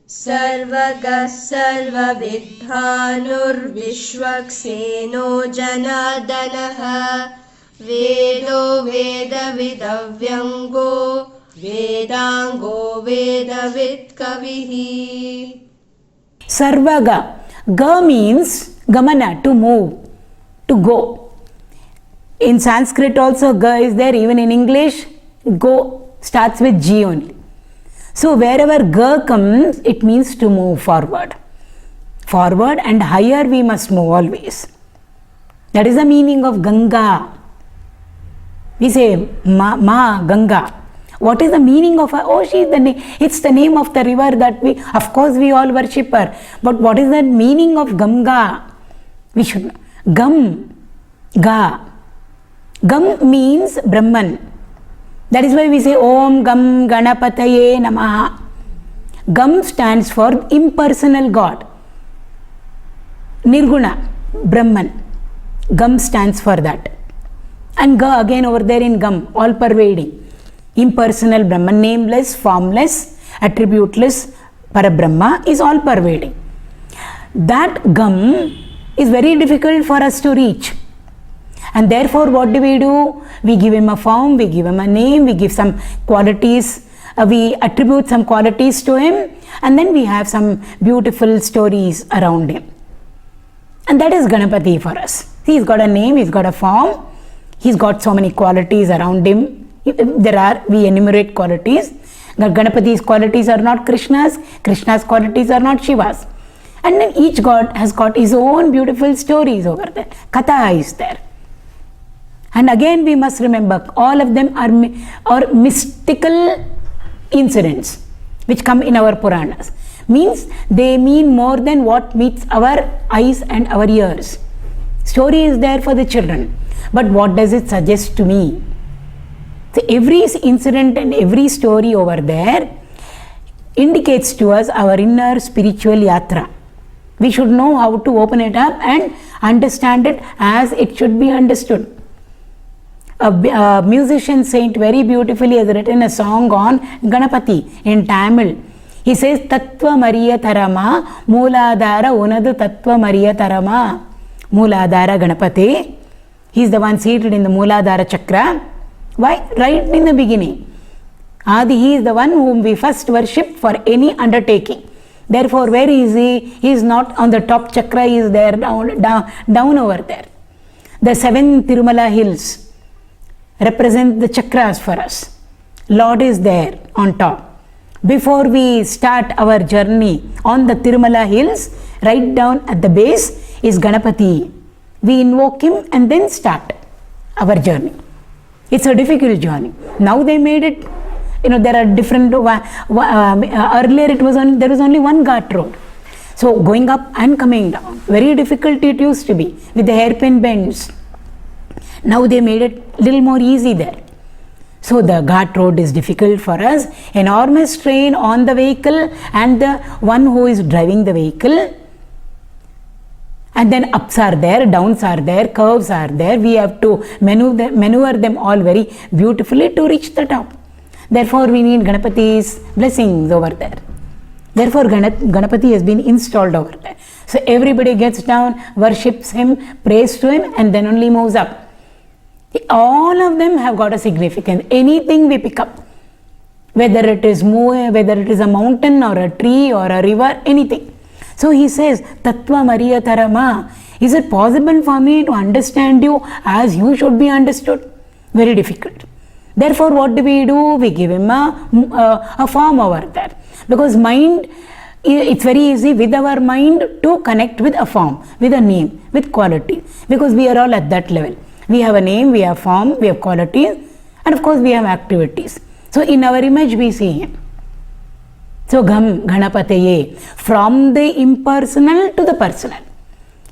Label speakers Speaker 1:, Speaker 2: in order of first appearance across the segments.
Speaker 1: sarvagaḥ sarva vidbhānur viṣvaksēnō janārdanaḥ vēdō vēdavidavyaṅgō vēdaṅgō vēdavidkaviḥ.
Speaker 2: Sarvagaḥ. Ga means gamana, to move, to go. In Sanskrit also ga is there, even in English go starts with G only. So wherever ga comes, it means to move forward. Forward and higher we must move always. That is the meaning of Ganga. We say Ma Ganga. What is the meaning of her? Oh, she is the name. It's the name of the river that we, of course, we all worship her. But what is the meaning of Ganga? We should know. Gam, Ga. Gam means Brahman. That is why we say Om Gam Ganapataye Namaha. Gam stands for impersonal God. Nirguna, Brahman. Gam stands for that. And Ga again over there in Gam, all pervading. Impersonal Brahman, nameless, formless, attributeless Parabrahma is all pervading. That Gam is very difficult for us to reach. And therefore what do? We give him a form, we give him a name, we give some qualities, we attribute some qualities to him, and then we have some beautiful stories around him. And that is Ganapathi for us. He's got a name, he's got a form, he's got so many qualities around him. We enumerate qualities. Ganapathi's qualities are not Krishna's, Krishna's qualities are not Shiva's. And then each god has got his own beautiful stories over there. Katha is there. And again we must remember, all of them are mystical incidents which come in our Puranas. Means they mean more than what meets our eyes and our ears. Story is there for the children. But what does it suggest to me? So every incident and every story over there indicates to us our inner spiritual yatra. We should know how to open it up and understand it as it should be understood. A musician saint very beautifully has written a song on Ganapathi in Tamil. He says, Tattva Mariya Tarama, Mooladhara Unadu Tattva Mariya Tarama. Mooladhara Ganapathi. He is the one seated in the Mooladhara Chakra. Why? Right in the beginning. Adi, he is the one whom we first worship for any undertaking. Therefore, where is he? He is not on the top chakra, he is there down over there. The 7 Tirumala hills represent the chakras for us. Lord is there on top. Before we start our journey on the Tirumala hills, right down at the base is Ganapathi. We invoke him and then start our journey. It's a difficult journey. Now they made it, there are different, earlier there was only one ghat road. So going up and coming down, very difficult it used to be with the hairpin bends. Now they made it little more easy there. So the ghat road is difficult for us, enormous strain on the vehicle and the one who is driving the vehicle. And then ups are there, downs are there, curves are there. We have to maneuver them all very beautifully to reach the top. Therefore, we need Ganapathi's blessings over there. Therefore, Ganapathi has been installed over there. So everybody gets down, worships him, prays to him, and then only moves up. All of them have got a significance. Anything we pick up, whether it is a mountain or a tree or a river, anything. So he says, Tattva Mariya Tarama, is it possible for me to understand you as you should be understood? Very difficult. Therefore, what do? We give him a form over there. Because mind, it's very easy with our mind to connect with a form, with a name, with quality. Because we are all at that level. We have a name, we have form, we have qualities, and of course we have activities. So in our image we see him. So Ganapataye, from the impersonal to the personal.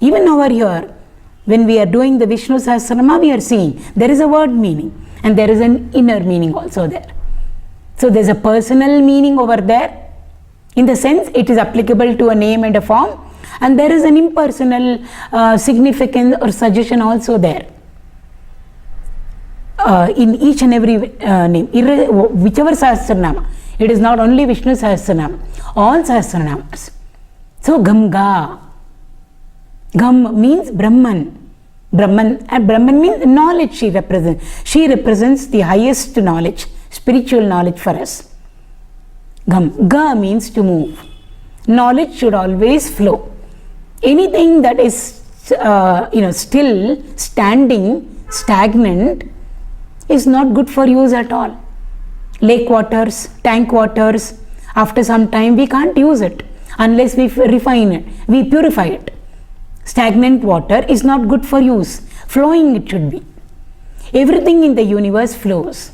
Speaker 2: Even over here, when we are doing the Vishnu Sahasranama, we are seeing there is a word meaning and there is an inner meaning also there. So there is a personal meaning over there, in the sense it is applicable to a name and a form, and there is an impersonal significance or suggestion also there. In each and every name, whichever Sahasranama, It is not only Vishnu Sahasranama, all Sahasranamas. So Ganga. Gam means Brahman. Brahman means knowledge she represents. She represents the highest knowledge, spiritual knowledge for us. Gam. Ga means to move. Knowledge should always flow. Anything that is still standing, stagnant, is not good for use at all. Lake waters, tank waters, after some time we can't use it unless we refine it, we purify it. Stagnant water is not good for use. Flowing it should be. Everything in the universe flows.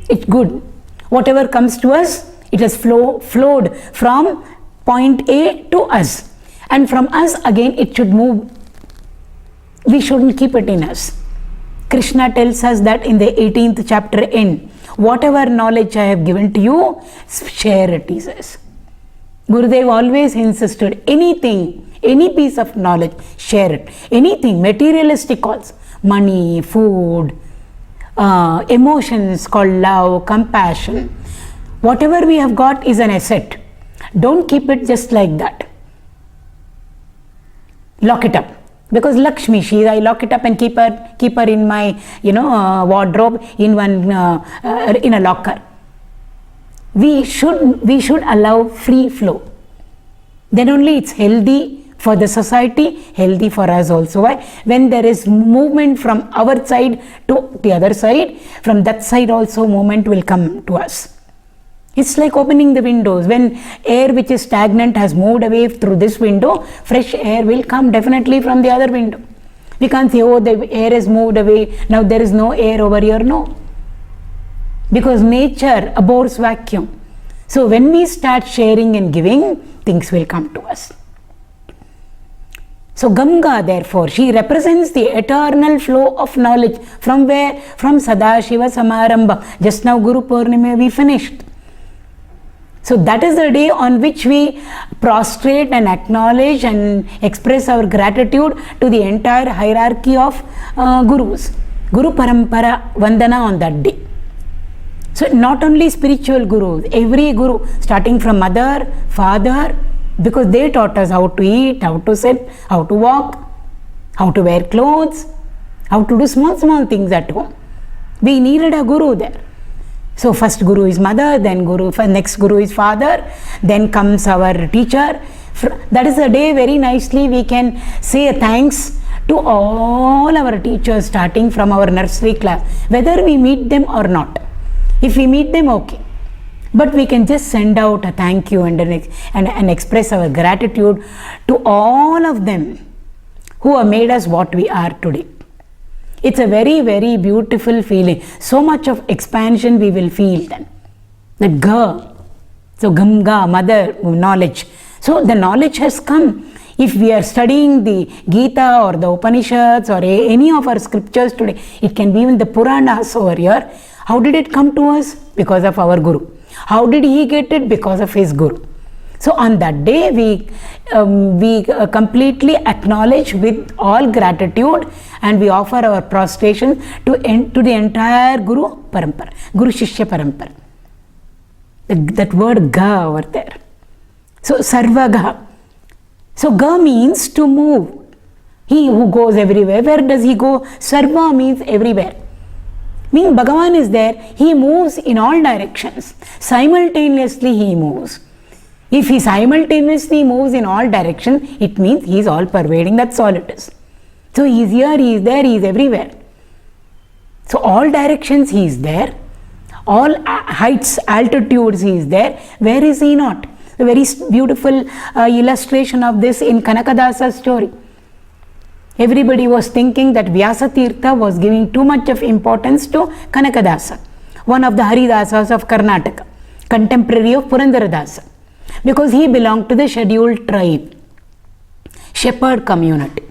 Speaker 2: It's good. Whatever comes to us, it has flowed from point A to us. And from us again it should move. We shouldn't keep it in us. Krishna tells us that in the 18th chapter end, whatever knowledge I have given to you, share it, he says. Gurudev always insisted, anything, any piece of knowledge, share it. Anything, materialistic also, money, food, emotions called love, compassion. Whatever we have got is an asset. Don't keep it just like that. Lock it up. Because Lakshmi, I lock it up and keep her in my wardrobe in in a locker. We should allow free flow. Then only it's healthy for the society, healthy for us also. Why? When there is movement from our side to the other side, from that side also movement will come to us. It's like opening the windows. When air which is stagnant has moved away through this window, fresh air will come definitely from the other window. We can't say, oh, the air has moved away, now there is no air over here. No. Because nature abhors vacuum. So when we start sharing and giving, things will come to us. So Ganga, therefore, she represents the eternal flow of knowledge. From where? From Sadashiva Samarambha. Just now Guru Purnima we finished. So that is the day on which we prostrate and acknowledge and express our gratitude to the entire hierarchy of Gurus. Guru Parampara Vandana on that day. So not only spiritual Gurus, every Guru, starting from mother, father, because they taught us how to eat, how to sit, how to walk, how to wear clothes, how to do small things at home. We needed a Guru there. So first Guru is mother, then next Guru is father, then comes our teacher. That is the day very nicely we can say thanks to all our teachers starting from our nursery class, whether we meet them or not. If we meet them, okay. But we can just send out a thank you and express our gratitude to all of them who have made us what we are today. It's a very, very beautiful feeling. So much of expansion we will feel then. That Ga. So Ganga, mother, knowledge. So the knowledge has come. If we are studying the Gita or the Upanishads or any of our scriptures today, it can be even the Puranas over here. How did it come to us? Because of our Guru. How did he get it? Because of his Guru. So on that day, we completely acknowledge with all gratitude and we offer our prostration to the entire Guru Parampara, Guru Shishya Parampara. That word Ga over there. So sarvagaḥ. So Ga means to move. He who goes everywhere. Where does he go? Sarva means everywhere. Meaning Bhagavan is there. He moves in all directions. Simultaneously he moves. If he simultaneously moves in all directions, it means he is all pervading. That's all it is. So he is here, he is there, he is everywhere. So all directions he is there. All heights, altitudes he is there. Where is he not? A very beautiful illustration of this in Kanakadasa's story. Everybody was thinking that Vyasatirtha was giving too much of importance to Kanakadasa, one of the Haridasas of Karnataka, contemporary of Purandaradasa. Because he belonged to the scheduled tribe, shepherd community.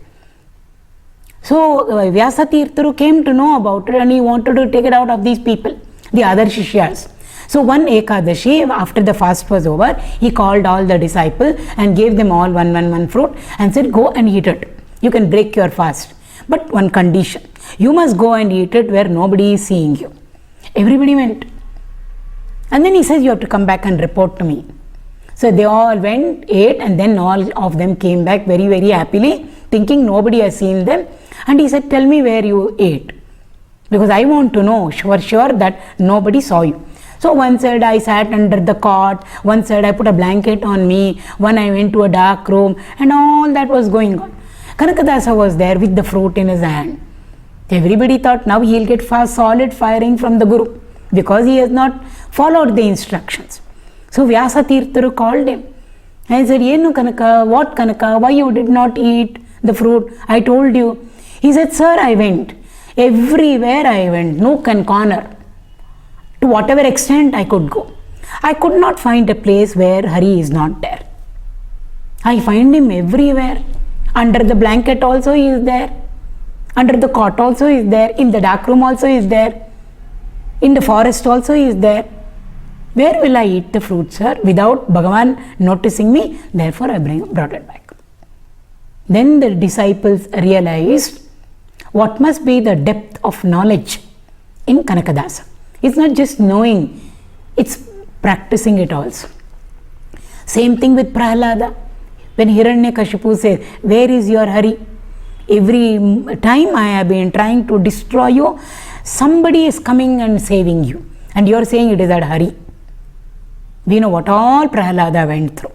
Speaker 2: So Vyasatirtha came to know about it and he wanted to take it out of these people, the other Shishyas. So one Ekadashi, after the fast was over, he called all the disciples and gave them all one fruit and said, go and eat it. You can break your fast. But one condition, you must go and eat it where nobody is seeing you. Everybody went. And then he says, you have to come back and report to me. So they all went, ate, and then all of them came back very, very happily, thinking nobody has seen them. And he said, tell me where you ate, because I want to know for sure that nobody saw you. So one said, I sat under the cot, one said, I put a blanket on me, one I went to a dark room, and all that was going on. Kanakadasa was there with the fruit in his hand. Everybody thought now he'll get solid firing from the Guru, because he has not followed the instructions. So Vyasa Tirtharu called him and said, Yenu Kanaka, what Kanaka, why you did not eat the fruit? I told you. He said, sir, I went. Everywhere I went, nook and corner, to whatever extent I could go. I could not find a place where Hari is not there. I find him everywhere. Under the blanket also he is there. Under the cot also he is there. In the dark room also he is there. In the forest also he is there. Where will I eat the fruit, sir, without Bhagavan noticing me? Therefore I brought it back. Then the disciples realized what must be the depth of knowledge in Kanakadasa. It's not just knowing, it's practicing it also. Same thing with Prahlada. When Hiranyakashipu says, where is your Hari? Every time I have been trying to destroy you, somebody is coming and saving you. And you are saying it is that Hari. We know what all Prahlada went through.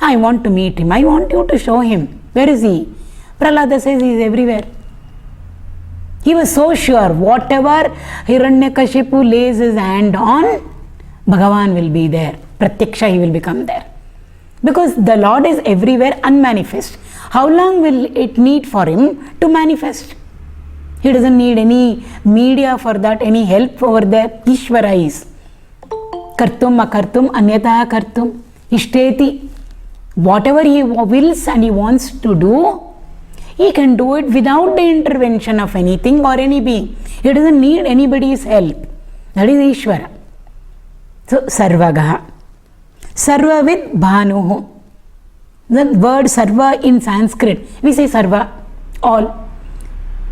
Speaker 2: I want to meet him. I want you to show him. Where is he? Prahlada says he is everywhere. He was so sure whatever Hiranyakashipu lays his hand on, Bhagavan will be there. Pratyaksha, he will become there. Because the Lord is everywhere unmanifest. How long will it need for him to manifest? He doesn't need any media for that, any help over there. Ishvara is. Kartum akartum anyatah kartum ishteti. Whatever he wills and he wants to do, he can do it without the intervention of anything or any being. He doesn't need anybody's help. That is Ishvara. So, sarvagaḥ. Sarvavit vidbhānur. The word sarva in Sanskrit, we say sarva, all.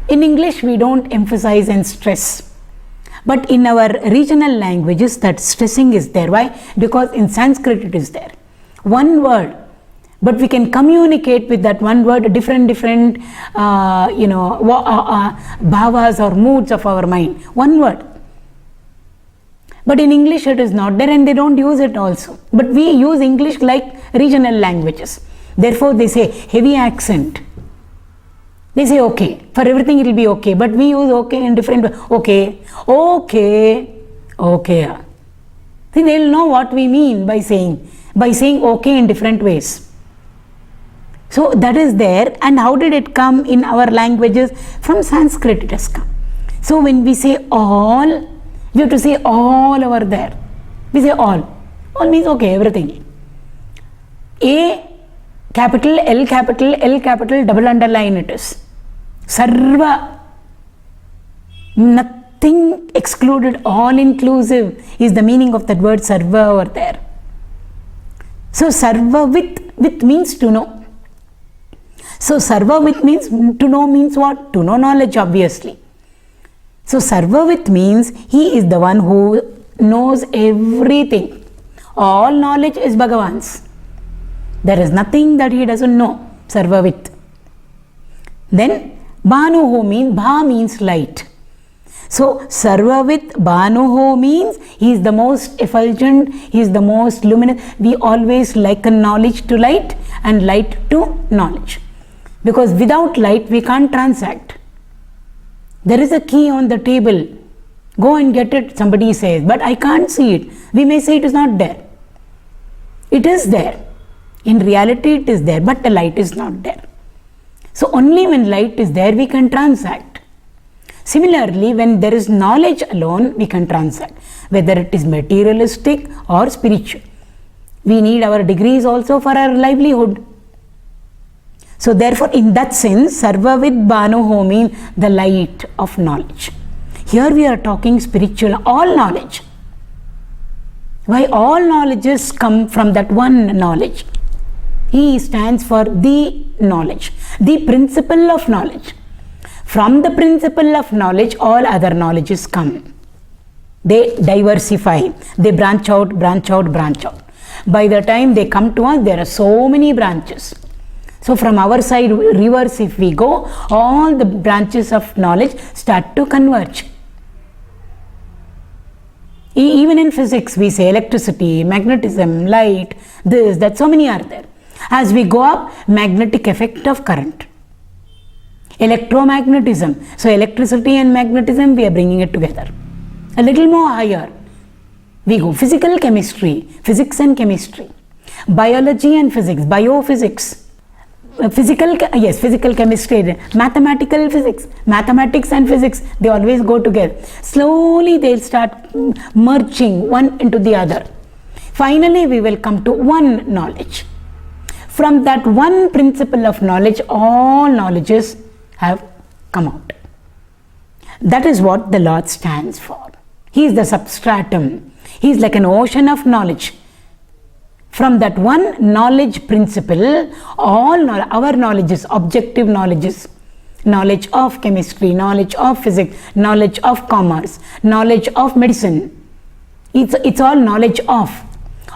Speaker 2: In English, we don't emphasize and stress. But in our regional languages, that stressing is there. Why? Because in Sanskrit it is there. One word. But we can communicate with that one word different bhavas or moods of our mind. One word. But in English it is not there, and they don't use it also. But we use English like regional languages. Therefore they say heavy accent. They say okay. For everything it will be okay. But we use okay in different ways. Okay. Okay. Okay. See, they will know what we mean by saying okay in different ways. So that is there. And how did it come in our languages? From Sanskrit it has come. So when we say all, we have to say all over there. We say all. All means okay, everything. A capital, L capital, double underline it is. Sarva. Nothing excluded, all inclusive is the meaning of that word sarva over there. So sarvavit, with means to know. So sarvavit means to know, means what? To know knowledge, obviously. So sarvavit means he is the one who knows everything. All knowledge is Bhagavan's. There is nothing that he doesn't know. Sarvavit. Then Bhanuhu means, Bha means light. So Sarvavit Bhanuhu means he is the most effulgent, he is the most luminous. We always liken knowledge to light and light to knowledge. Because without light we can't transact. There is a key on the table. Go and get it, somebody says, but I can't see it. We may say it is not there. It is there. In reality it is there, but the light is not there. So only when light is there we can transact. Similarly, when there is knowledge alone, we can transact, whether it is materialistic or spiritual. We need our degrees also for our livelihood. So therefore, in that sense, Sarvavit Bhanuho means the light of knowledge. Here we are talking spiritual, all knowledge. Why? All knowledges come from that one knowledge. He stands for the knowledge, the principle of knowledge. From the principle of knowledge, all other knowledges come. they diversify, they branch out, branch out, branch out. By the time they come to us, there are so many branches. So from our side, reverse if we go, all the branches of knowledge start to converge. Even in physics, we say electricity, magnetism, light, this, that, so many are there. As we go up, magnetic effect of current. Electromagnetism. So electricity and magnetism, we are bringing it together. A little more higher. We go physical chemistry, physics and chemistry. Biology and physics, biophysics. Physical chemistry, mathematical physics, mathematics and physics, they always go together. Slowly they'll start merging one into the other. Finally, we will come to one knowledge. From that one principle of knowledge, all knowledges have come out. That is what the Lord stands for. He is the substratum. He is like an ocean of knowledge. From that one knowledge principle, all our knowledges, objective knowledges, knowledge of chemistry, knowledge of physics, knowledge of commerce, knowledge of medicine, it's all knowledge of.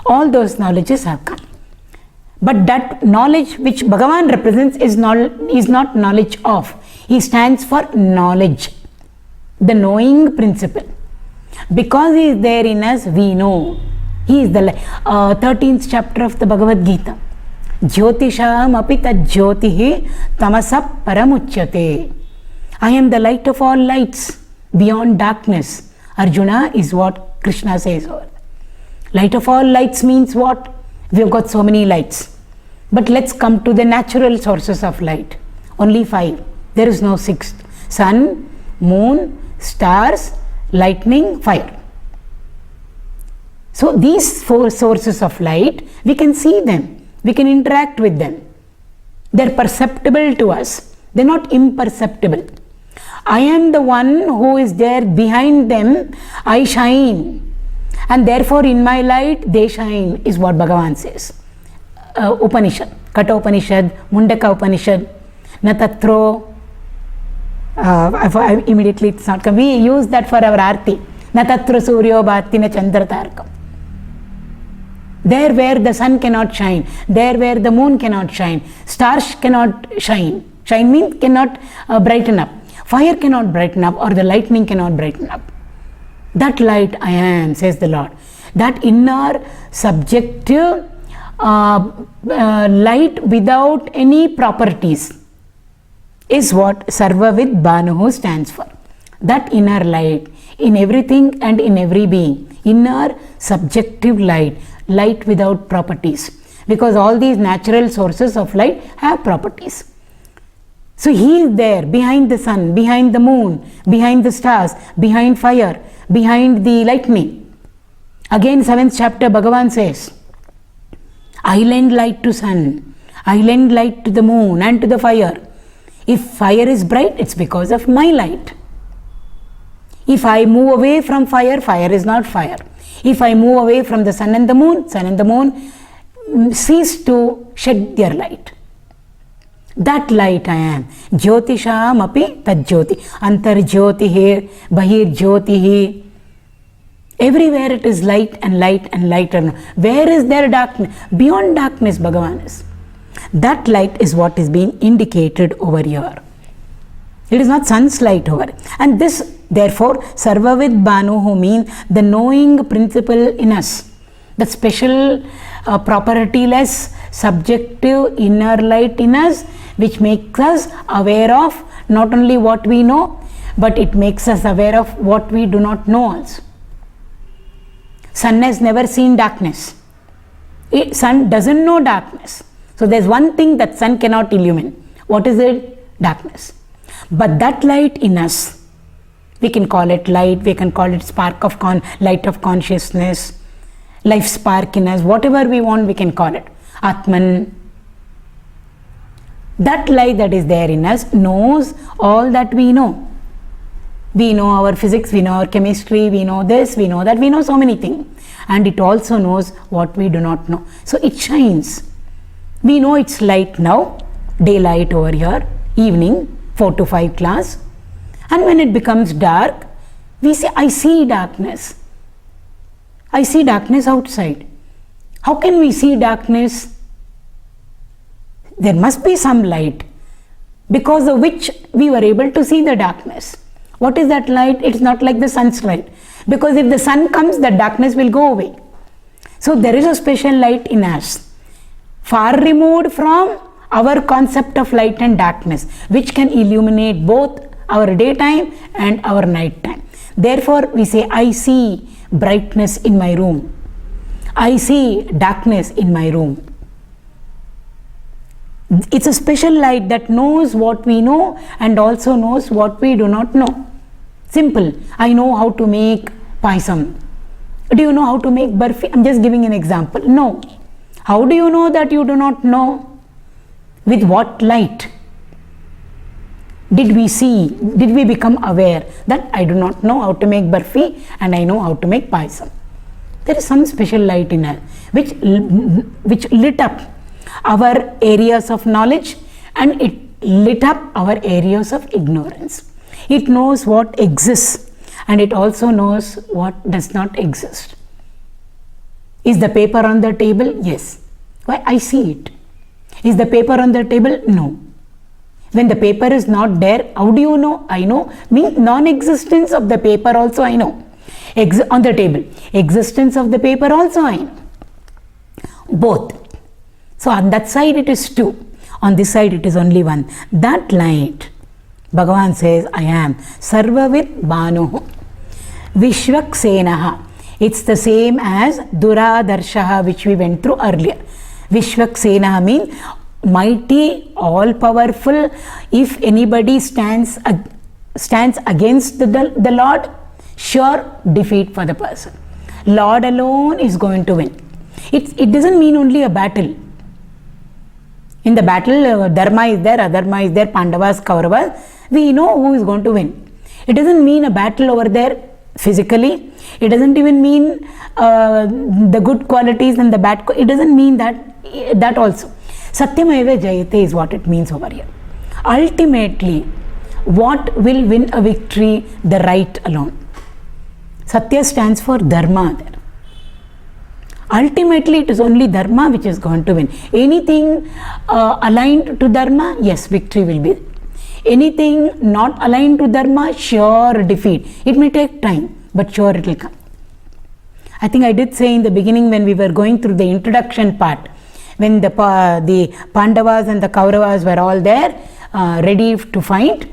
Speaker 2: All those knowledges have come. But that knowledge which Bhagavan represents is not knowledge of. He stands for knowledge, the knowing principle. Because he is there in us, we know. He is the 13th chapter of the Bhagavad Gita. Jyotisham api tad jyotihi tamasap paramuchyate. I am the light of all lights, beyond darkness. Arjuna is what Krishna says over. Light of all lights means what? We have got so many lights. But let's come to the natural sources of light. Only 5. There is no 6th. Sun, moon, stars, lightning, fire. So these 4 sources of light, we can see them, we can interact with them. They are perceptible to us, they are not imperceptible. I am the one who is there behind them, I shine, and therefore in my light they shine, is what Bhagavan says. Upanishad, Kata Upanishad, Mundaka Upanishad, Natatro, immediately it's not come. We use that for our arti. Natatra suryo bhati na chandratarkam. There where the sun cannot shine, there where the moon cannot shine, stars cannot shine. Shine means cannot brighten up. Fire cannot brighten up, or the lightning cannot brighten up. That light I am, says the Lord. That inner subjective light without any properties is what Sarvavit vidbhānur stands for. That inner light in everything and in every being. Inner subjective light. Light without properties, because all these natural sources of light have properties. So he is there behind the sun, behind the moon, behind the stars, behind fire, behind the lightning. Again 7th chapter Bhagavan says, I lend light to sun, I lend light to the moon and to the fire. If fire is bright, it's because of my light. If I move away from fire, fire is not fire. If I move away from the sun and the moon cease to shed their light. That light I am. Jyotisham api tad jyoti. Antar jyotihi, bahir jyotihi. Everywhere it is light and light and light. Where is there darkness? Beyond darkness Bhagavan is. That light is what is being indicated over here. It is not sun's light over. And this, therefore, Sarvavit vidbhānur means the knowing principle in us. The special, propertyless, subjective inner light in us, which makes us aware of not only what we know, but it makes us aware of what we do not know also. Sun has never seen darkness. Sun doesn't know darkness. So there's one thing that sun cannot illumine. What is it? Darkness. But that light in us, we can call it light, we can call it spark of light of consciousness, life spark in us, whatever we want we can call it. Atman. That light that is there in us knows all that we know. We know our physics, we know our chemistry, we know this, we know that, we know so many things. And it also knows what we do not know. So it shines. We know it's light now, daylight over here, evening, 4 to 5 class. And when it becomes dark, we say, I see darkness. I see darkness outside. How can we see darkness? There must be some light because of which we were able to see the darkness. What is that light? It's not like the sun's light. Because if the sun comes, the darkness will go away. So there is a special light in us, far removed from our concept of light and darkness, which can illuminate both our daytime and our nighttime. Therefore, we say, I see brightness in my room. I see darkness in my room. It's a special light that knows what we know and also knows what we do not know. Simple. I know how to make paisam. Do you know how to make barfi? I'm just giving an example. No. How do you know that you do not know? With what light did we see? Did we become aware that I do not know how to make barfi and I know how to make paisam? There is some special light in us which lit up our areas of knowledge and it lit up our areas of ignorance. It knows what exists and it also knows what does not exist. Is the paper on the table? Yes. Why? I see it. Is the paper on the table? No. When the paper is not there, how do you know? I know. Means non-existence of the paper also I know. On the table. Existence of the paper also I know. Both. So on that side it is two. On this side it is only one. That light, Bhagavan says, I am Sarvavit Bhanuh viṣvaksēnō. It's the same as Duradarshaha, which we went through earlier. Viṣvaksēnō means mighty, all-powerful. If anybody stands against the Lord, sure defeat for the person. Lord alone is going to win. It doesn't mean only a battle. In the battle, Dharma is there, Adharma is there, Pandavas, Kauravas. We know who is going to win. It doesn't mean a battle over there physically. It doesn't even mean the good qualities and the bad. It doesn't mean that also. Satyameva Jayate is what it means over here. Ultimately, what will win a victory? The right alone. Satya stands for Dharma there. Ultimately, it is only Dharma which is going to win. Anything aligned to Dharma, yes, victory will be. Anything not aligned to Dharma, sure defeat. It may take time, but sure it will come. I think I did say in the beginning when we were going through the introduction part, when the Pandavas and the Kauravas were all there, ready to fight,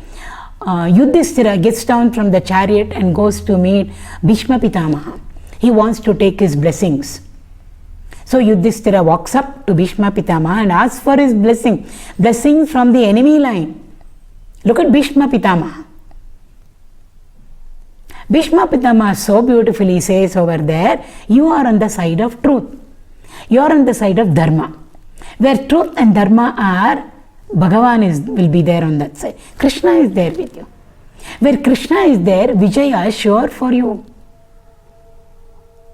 Speaker 2: Yudhishthira gets down from the chariot and goes to meet Bhishma Pitamaha. He wants to take his blessings. So Yudhishthira walks up to Bhishma Pitamaha and asks for his blessing from the enemy line. Look at Bhishma Pitamaha. Bhishma Pitamaha so beautifully says over there, you are on the side of truth. You are on the side of Dharma. Where truth and Dharma are, Bhagavan will be there on that side. Krishna is there with you. Where Krishna is there, Vijaya is sure for you.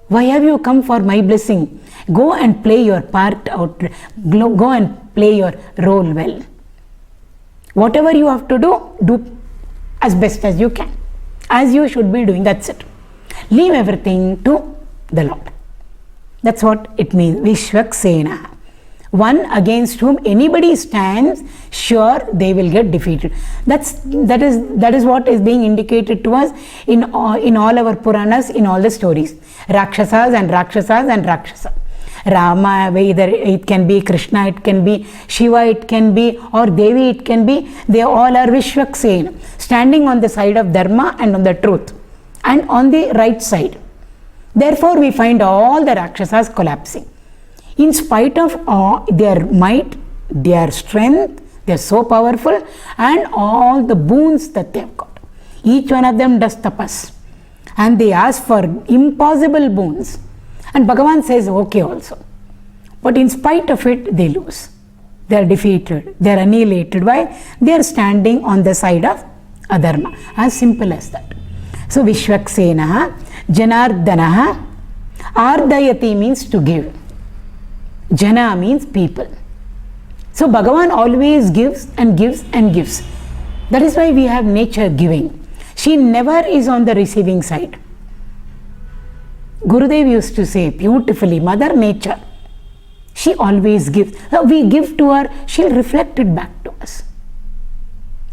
Speaker 2: Why have you come for my blessing? Go and play your part out. Go and play your role well. Whatever you have to do as best as you can. As you should be doing, that's it. Leave everything to the Lord. That's what it means. Viṣvaksēnō. One against whom anybody stands, sure they will get defeated. That is what is being indicated to us in all our Puranas, in all the stories. Rakshasas and Rakshasas and Rakshasa. Rama, either it can be Krishna, it can be Shiva, it can be, or Devi, it can be. They all are Viṣvaksēnō, standing on the side of Dharma and on the truth, and on the right side. Therefore, we find all the Rakshasas collapsing. In spite of their might, their strength, they are so powerful, and all the boons that they have got. Each one of them does tapas, and they ask for impossible boons. And Bhagavan says, okay also. But in spite of it, they lose. They are defeated. They are annihilated. Why? They are standing on the side of adharma. As simple as that. So, Viṣvaksēnō, janārdanaḥ, ardayati means to give. Jana means people. So, Bhagavan always gives and gives and gives. That is why we have nature giving. She never is on the receiving side. Gurudev used to say beautifully, Mother Nature, she always gives. We give to her, she'll reflect it back to us.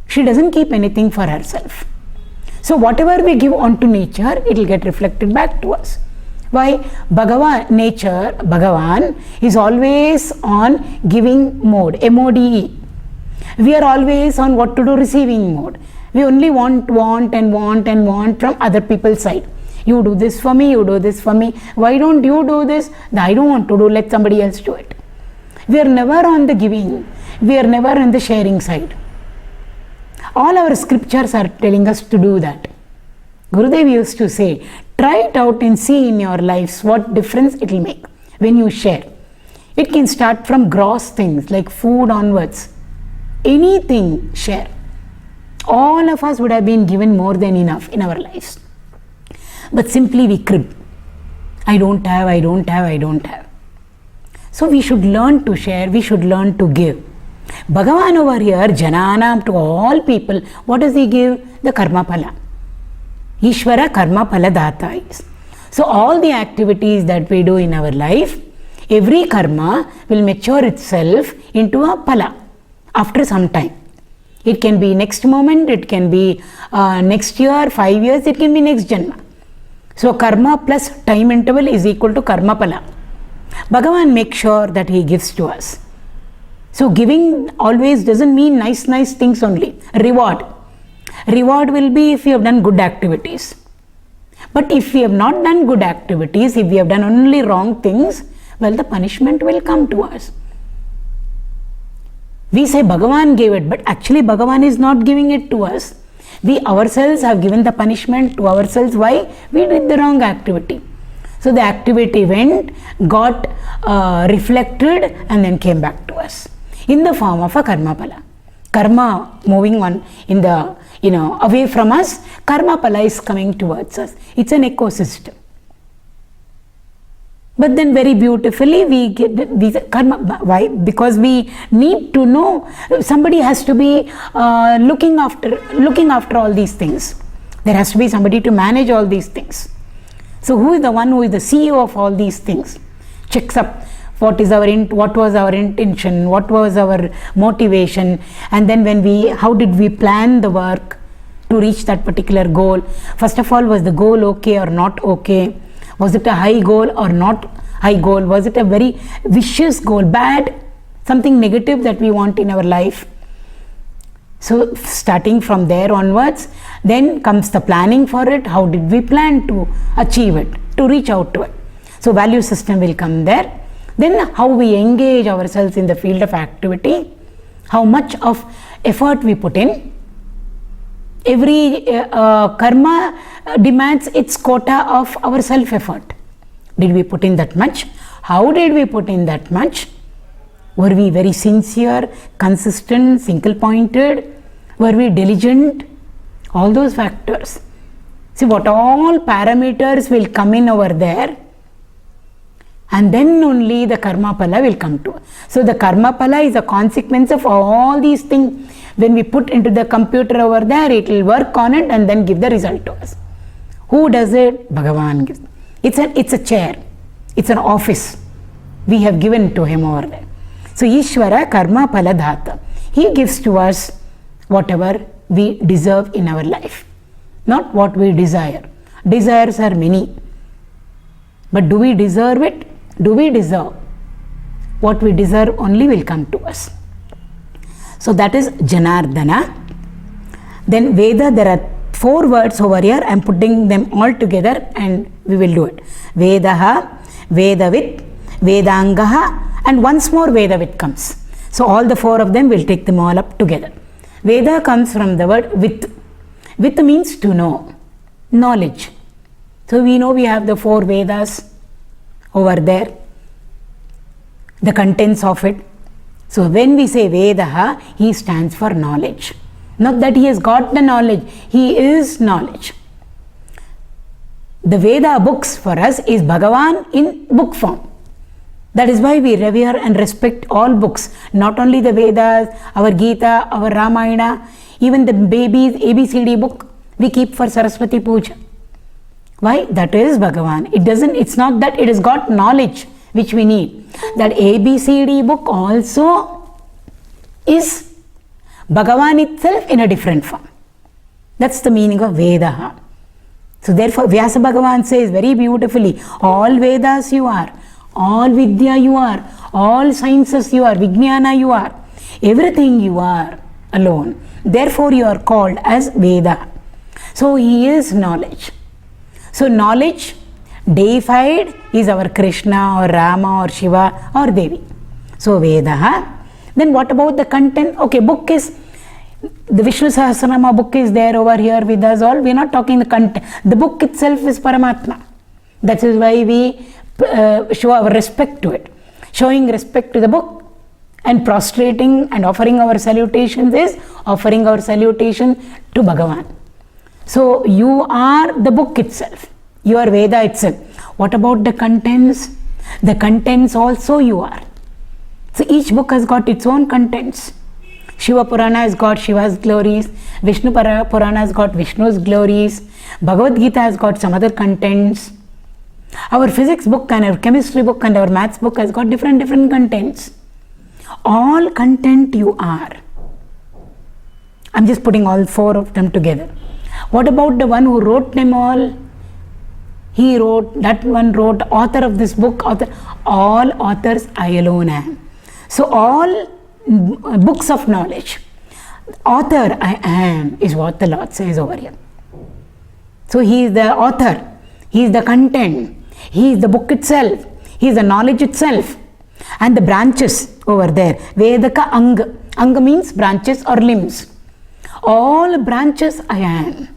Speaker 2: She doesn't keep anything for herself. So whatever we give onto nature, it will get reflected back to us. Why? Bhagavan is always on giving mode, MODE. We are always on what to do, receiving mode. We only want from other people's side. You do this for me, you do this for me. Why don't you do this? I don't want to do, let somebody else do it. We are never on the giving. We are never on the sharing side. All our scriptures are telling us to do that. Gurudev used to say, try it out and see in your lives what difference it will make when you share. It can start from gross things like food onwards. Anything, share. All of us would have been given more than enough in our lives. But simply we crib. I don't have. So we should learn to share, we should learn to give. Bhagavan over here, Jananam, to all people, what does he give? The karma phala. Ishvara karma phala data is. So all the activities that we do in our life, every karma will mature itself into a phala after some time. It can be next moment, it can be next year, 5 years, it can be next janma. So karma plus time interval is equal to karma phala. Bhagavan makes sure that he gives to us. So giving always doesn't mean nice things only. Reward will be if you have done good activities. But if we have not done good activities, if we have done only wrong things, well, the punishment will come to us. We say Bhagavan gave it, but actually Bhagavan is not giving it to us. We ourselves have given the punishment to ourselves. Why? We did the wrong activity. So the activity went, got reflected, and then came back to us in the form of a karma phala. Karma moving on in the, away from us, karma phala is coming towards us. It's an ecosystem. But then very beautifully we get these karma. Why? Because we need to know, somebody has to be looking after all these things. There has to be somebody to manage all these things. So who is the one who is the CEO of all these things? Checks up what was our intention, what was our motivation, and then how did we plan the work to reach that particular goal? First of all, was the goal okay or not okay? Was it a high goal or not high goal? Was it a very vicious goal, bad, something negative that we want in our life? So starting from there onwards, then comes the planning for it. How did we plan to achieve it, to reach out to it? So value system will come there. Then how we engage ourselves in the field of activity, how much of effort we put in. Every karma demands its quota of our self-effort. Did we put in that much? How did we put in that much? Were we very sincere, consistent, single-pointed? Were we diligent? All those factors. See what all parameters will come in over there, and then only the karma phala will come to us. So the karma phala is a consequence of all these things. When we put into the computer over there, it will work on it and then give the result to us. Who does it? Bhagavan gives. It's a chair. It's an office. We have given to him over there. So Ishvara karma phala dhata. He gives to us whatever we deserve in our life, not what we desire. Desires are many. But do we deserve it? Do we deserve? What we deserve only will come to us. So that is Janārdana. Then Veda, there are 4 words over here. I am putting them all together and we will do it. Vedaha, Vedavit, Vedaṅgah, and once more Vedavit comes. So all the 4 of them, will take them all up together. Veda comes from the word with. With means to know, knowledge. So we know we have the 4 Vedas over there, the contents of it. So when we say Vedaha, he stands for knowledge. Not that he has got the knowledge, he is knowledge. The Veda books for us is Bhagavan in book form. That is why we revere and respect all books, not only the Vedas, our Gita, our Ramayana, even the baby's ABCD book we keep for Saraswati Puja. Why? That is Bhagavan. It's not that it has got knowledge which we need. That ABCD book also is Bhagavan itself in a different form. That's the meaning of Vedaha. So therefore Vyasa Bhagavan says very beautifully, all Vedas you are, all Vidya you are, all sciences you are, Vijnana you are, everything you are alone. Therefore you are called as Veda. So he is knowledge. So knowledge deified is our Krishna or Rama or Shiva or Devi. So Vedaha. Then what about the content? Okay, book is, the Vishnu Sahasranama book is there over here with us all. We are not talking the content. The book itself is Paramatma. That is why we show our respect to it. Showing respect to the book and prostrating and offering our salutations is offering our salutation to Bhagavan. So you are the book itself. You are Veda itself. What about the contents? The contents also you are. So each book has got its own contents. Shiva Purana has got Shiva's glories. Vishnu Purana has got Vishnu's glories. Bhagavad Gita has got some other contents. Our physics book and our chemistry book and our maths book has got different contents. All content you are. I'm just putting all four of them together. What about the one who wrote them all? He wrote, that one wrote, author of this book, all authors I alone am. So all books of knowledge, author I am is what the Lord says over here. So he is the author, he is the content, he is the book itself, he is the knowledge itself. And the branches over there, Vedaka Anga. Anga means branches or limbs. All branches I am.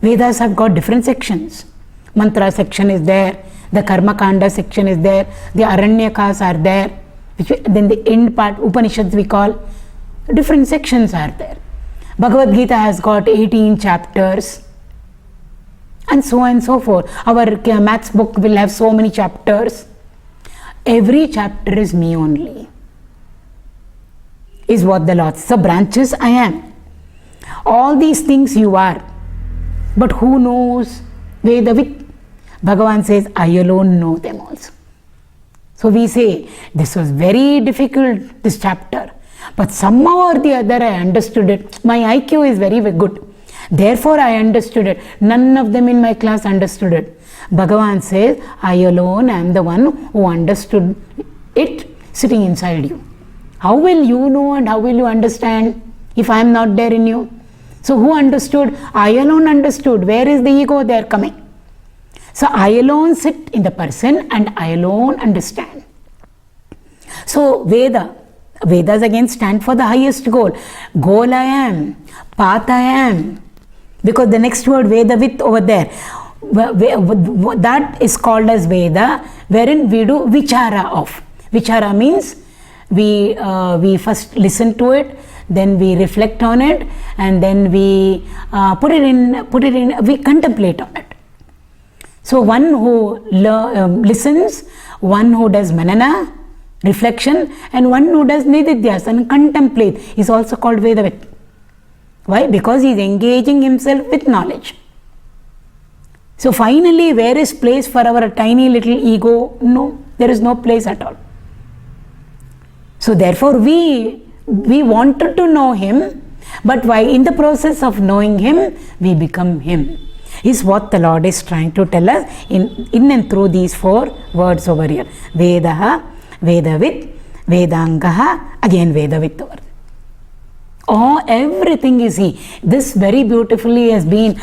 Speaker 2: Vedas have got different sections. Mantra section is there, the Karma Kanda section is there, the Aranyakas are there, then the end part, Upanishads we call, different sections are there. Bhagavad Gita has got 18 chapters and so on and so forth. Our maths book will have so many chapters. Every chapter is me only, is what the Lord says. So branches I am. All these things you are. But who knows? Vedavit. Bhagavan says, I alone know them also. So we say, this was very difficult, this chapter. But somehow or the other I understood it. My IQ is very good. Therefore I understood it. None of them in my class understood it. Bhagavan says, I alone am the one who understood it sitting inside you. How will you know and how will you understand if I am not there in you? So who understood? I alone understood. Where is the ego? They are coming. So I alone sit in the person and I alone understand. So Vedas again stand for the highest goal. Goal I am, path I am. Because the next word Vedavit over there, that is called as Veda, wherein we do vichara of. Vichara means we first listen to it, then we reflect on it, and then we we contemplate on it. So one who listens, one who does manana, reflection, and one who does nididhyas and contemplate is also called Vedavit. Why? Because he is engaging himself with knowledge. So finally, where is place for our tiny little ego? No, there is no place at all. So therefore we wanted to know him, but while in the process of knowing him, we become him. Is what the Lord is trying to tell us in and through these four words over here. Vedaha, Vedavit, Vedāṅgah, again Vedavit over there. Oh, everything is he. This very beautifully has been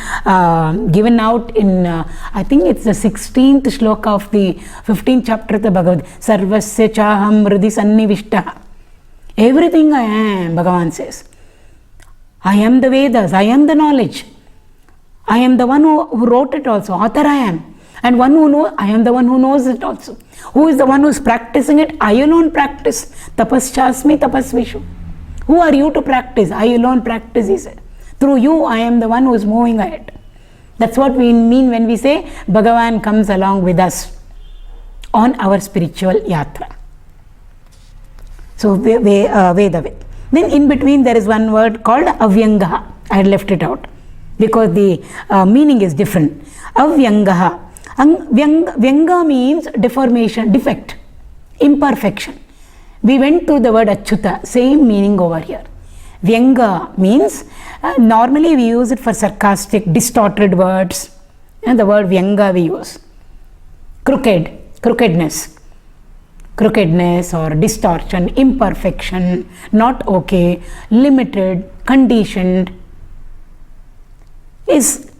Speaker 2: given out in, I think it's the 16th Sloka of the 15th chapter of the Bhagavad Gita. Sarvasya chaham hridhi sannivishtaha. Everything I am, Bhagavan says. I am the Vedas, I am the knowledge. I am the one who wrote it also, author I am. And one who knows, I am the one who knows it also. Who is the one who is practicing it? I alone practice. Tapaschasmi tapasvishu. Who are you to practice? I alone practice, he said. Through you, I am the one who is moving ahead. That's what we mean when we say Bhagavan comes along with us on our spiritual yatra. So, Vedavit. Then in between there is one word called Avyanga. I had left it out. because the meaning is different. Avyanga. Vyanga means deformation, defect, imperfection. We went through the word achyuta, same meaning over here. Vyanga means, normally we use it for sarcastic, distorted words, and the word vyanga we use. Crookedness or distortion, imperfection, not okay, limited, conditioned, is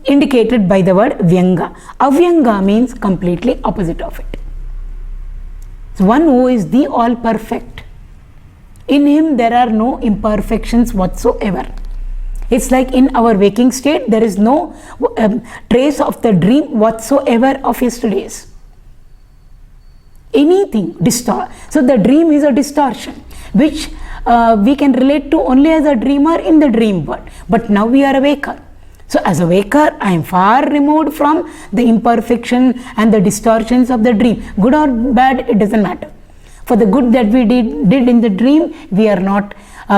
Speaker 2: indicated by the word vyanga. Avyanga means completely opposite of it. So one who is the all perfect. In him there are no imperfections whatsoever. It's like in our waking state there is no trace of the dream whatsoever of yesterday's. Anything distort. So the dream is a distortion which we can relate to only as a dreamer in the dream world. But now we are a waker. So as a waker, I am far removed from the imperfection and the distortions of the dream. Good or bad, it doesn't matter. For the good that we did in the dream, we are not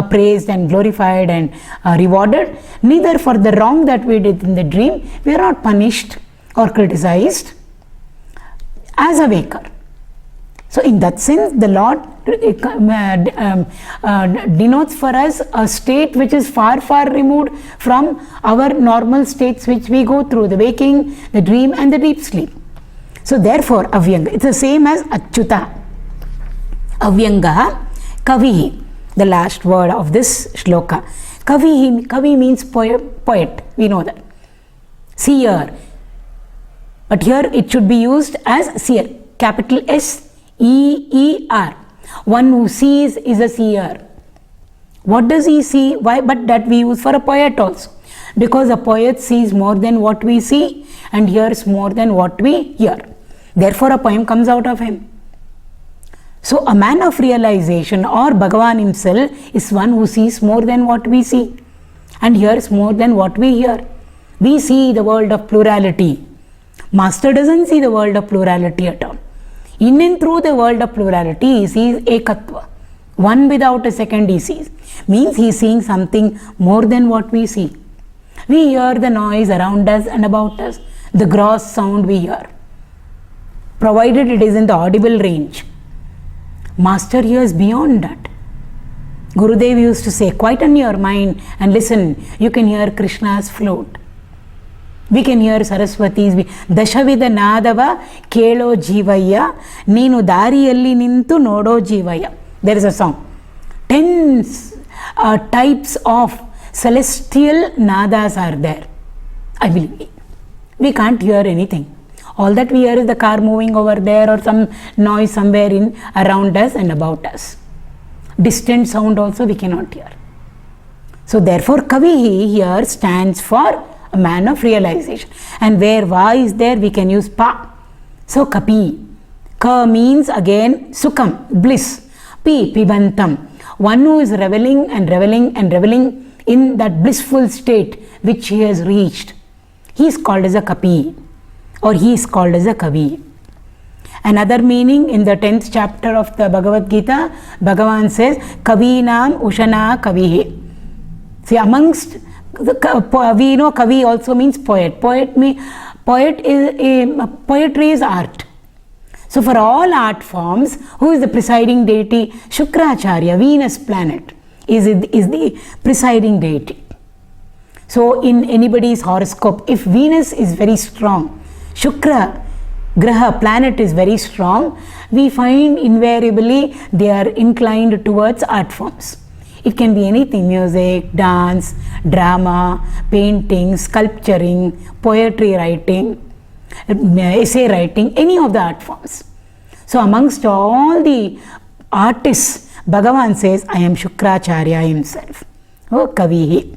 Speaker 2: praised and glorified and rewarded. Neither for the wrong that we did in the dream, we are not punished or criticized as a waker. So in that sense, the Lord denotes for us a state which is far, far removed from our normal states which we go through, the waking, the dream and the deep sleep. So therefore, avyanga, it's the same as achyuta. Avyanga, kavihi, the last word of this shloka. Kavi means poet, we know that. Seer. But here it should be used as seer, capital S-E-E-R. One who sees is a seer. What does he see? Why? But that we use for a poet also. Because a poet sees more than what we see and hears more than what we hear. Therefore a poem comes out of him. So a man of realization or Bhagavan himself is one who sees more than what we see and hears more than what we hear. We see the world of plurality. Master doesn't see the world of plurality at all. In and through the world of plurality, he sees ekatva. One without a second he sees. Means he is seeing something more than what we see. We hear the noise around us and about us. The gross sound we hear. Provided it is in the audible range. Master hears beyond that. Gurudev used to say, quieten your mind and listen. You can hear Krishna's flute. We can hear Saraswati's Dashavida Nadava Kelo Jivaya Ninu Dariyalli Nintu Nodo Jivaya. There is a song. 10 types of celestial nadas are there. I believe. We can't hear anything. All that we hear is the car moving over there or some noise somewhere in around us and about us. Distant sound also we cannot hear. So therefore Kavihi here stands for a man of realization. And where Va is there, we can use Pa. So Kapi. Ka means again Sukham, bliss. Pi, Pibantam. One who is reveling and reveling and reveling in that blissful state which he has reached. He is called as a Kapi or he is called as a Kavi. Another meaning in the 10th chapter of the Bhagavad Gita, Bhagavan says, Kavinam Ushana Kavihe. See, amongst we know Kavi also means poet. Poetry is art. So for all art forms, who is the presiding deity? Shukracharya, Venus planet, is the presiding deity. So in anybody's horoscope, if Venus is very strong, Shukra, Graha, planet is very strong, we find invariably they are inclined towards art forms. It can be anything, music, dance, drama, painting, sculpturing, poetry writing, essay writing, any of the art forms. So amongst all the artists, Bhagavan says, I am Shukracharya himself. Oh, Kavihi.